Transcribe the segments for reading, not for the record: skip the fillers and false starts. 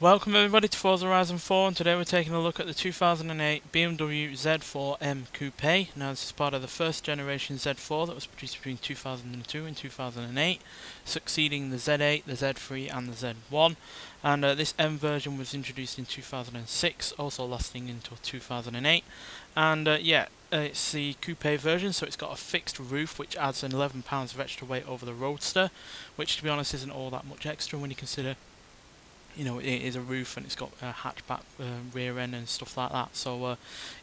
Welcome everybody to Forza Horizon 4, and today we're taking a look at the 2008 BMW Z3 M Coupé. Now this is part of the first generation Z4 that was produced between 2002 and 2008, succeeding the Z8, the Z3 and the Z1. And this M version was introduced in 2006, also lasting until 2008. And it's the coupe version, so it's got a fixed roof which adds an 11 pounds of extra weight over the Roadster, which to be honest isn't all that much extra when you consider it is a roof and it's got a hatchback rear end and stuff like that. So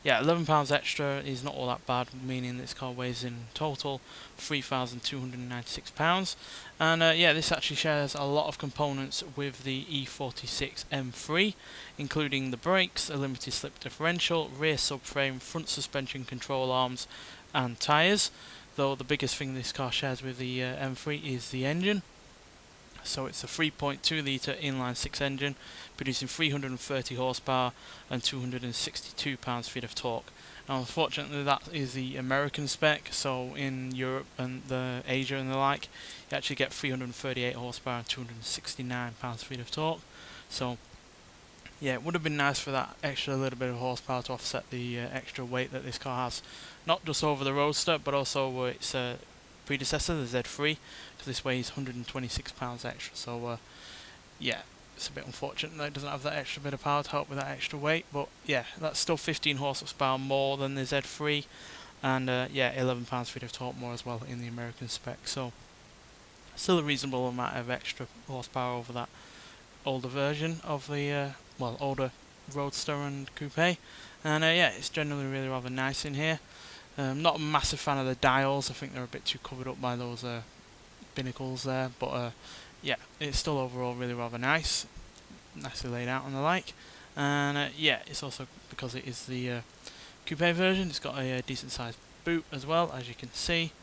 yeah, £11 extra is not all that bad, meaning this car weighs in total £3,296. And yeah, this actually shares a lot of components with the E46 M3, including the brakes, a limited slip differential, rear subframe, front suspension control arms and tyres, though the biggest thing this car shares with the M3 is the engine. So it's a 3.2 litre inline-six engine producing 330 horsepower and 262 pounds-feet of torque. Now unfortunately that is the American spec, so in Europe and Asia and the like you actually get 338 horsepower and 269 pounds-feet of torque. So yeah, it would have been nice for that extra little bit of horsepower to offset the extra weight that this car has, not just over the Roadster but also its predecessor, the Z3, because this weighs 126 pounds extra. So yeah, it's a bit unfortunate that it doesn't have that extra bit of power to help with that extra weight, but yeah, that's still 15 horsepower more than the Z3, and yeah, 11 pounds-feet of torque more as well in the American spec. So still a reasonable amount of extra horsepower over that older version of the older Roadster and Coupe. And yeah, it's generally really rather nice in here. Not a massive fan of the dials. I think they're a bit too covered up by those binnacles there, but yeah, it's still overall really rather nice, nicely laid out and the like. And yeah, it's also, because it is the coupe version, it's got a decent sized boot as well, as you can see.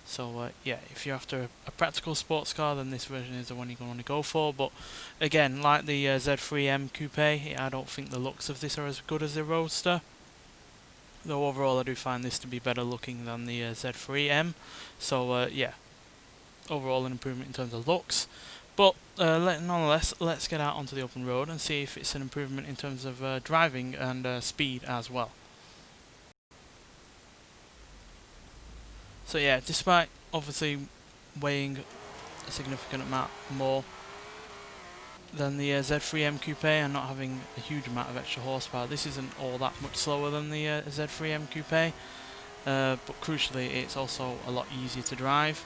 So yeah, if you're after a practical sports car, then this version is the one you're going to want to go for. But again, like the Z3 M Coupe, I don't think the looks of this are as good as the Roadster, though overall I do find this to be better looking than the Z3 M. So yeah, overall an improvement in terms of looks. But nonetheless, let's get out onto the open road and see if it's an improvement in terms of driving and speed as well. So yeah, despite obviously weighing a significant amount more than the Z3 M Coupe and not having a huge amount of extra horsepower, this isn't all that much slower than the Z3 M Coupe, but crucially it's also a lot easier to drive.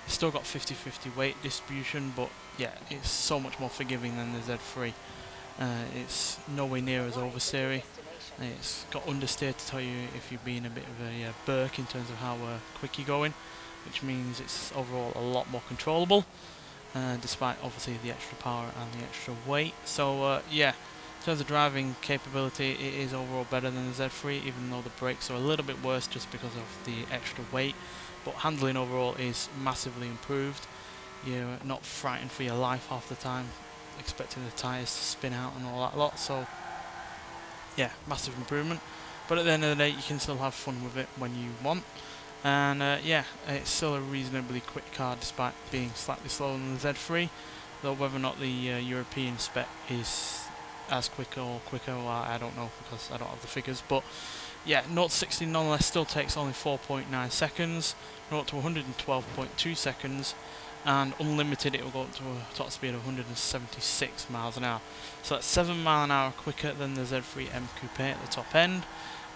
It's still got 50-50 weight distribution, but yeah, it's so much more forgiving than the Z3. It's nowhere near as oversteery. It's got understeer to tell you if you're being a bit of a Burke in terms of how quick you're going, which means it's overall a lot more controllable, despite obviously the extra power and the extra weight. So yeah, in terms of driving capability, it is overall better than the Z3, even though the brakes are a little bit worse just because of the extra weight. But handling overall is massively improved. You're not frightened for your life half the time, expecting the tyres to spin out and all that lot. So yeah, massive improvement. But at the end of the day, you can still have fun with it when you want. And yeah, it's still a reasonably quick car despite being slightly slower than the Z3, though whether or not the European spec is as quick or quicker, well, I don't know because I don't have the figures. But yeah, 0 to 60 nonetheless still takes only 4.9 seconds, 0 to 112.2 seconds, and unlimited it will go up to a top speed of 176 miles an hour. So that's 7 miles an hour quicker than the Z3 M Coupe at the top end,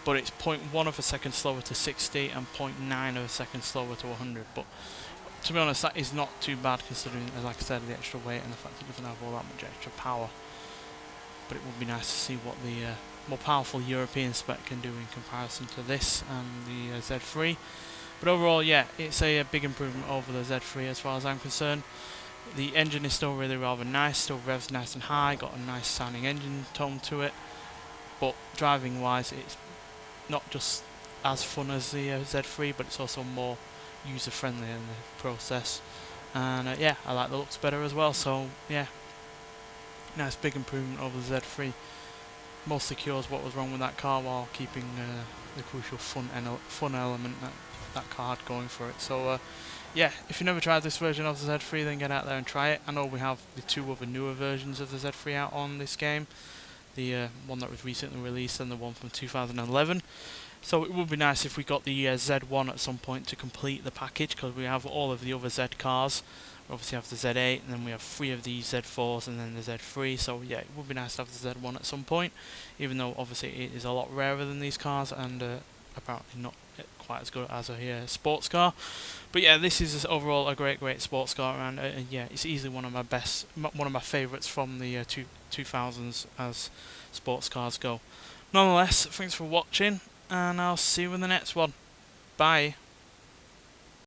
but it's 0.1 of a second slower to 60 and 0.9 of a second slower to 100. But to be honest, that is not too bad considering, like I said, the extra weight and the fact it doesn't have all that much extra power. But it would be nice to see what the more powerful European spec can do in comparison to this and the Z3. But overall, yeah, it's a big improvement over the Z3 as far as I'm concerned. The engine is still really rather nice, still revs nice and high, got a nice sounding engine tone to it. But driving wise, it's not just as fun as the Z3, but it's also more user friendly in the process. And yeah, I like the looks better as well. So yeah, nice big improvement over the Z3. Mostly cures what was wrong with that car while keeping the crucial fun element that car had going for it. So yeah, if you never tried this version of the Z3, then get out there and try it. I know we have the 2 other newer versions of the Z3 out on this game. The one that was recently released and the one from 2011. So it would be nice if we got the Z1 at some point to complete the package, because we have all of the other Z cars. We obviously have the Z8, and then we have 3 of these Z4s, and then the Z3. So yeah, it would be nice to have the Z1 at some point, even though obviously it is a lot rarer than these cars, and apparently not quite as good as a sports car. But yeah, this is overall a great sports car, and yeah, it's easily one of my favourites from the 2000s as sports cars go. Nonetheless, thanks for watching, and I'll see you in the next one. Bye.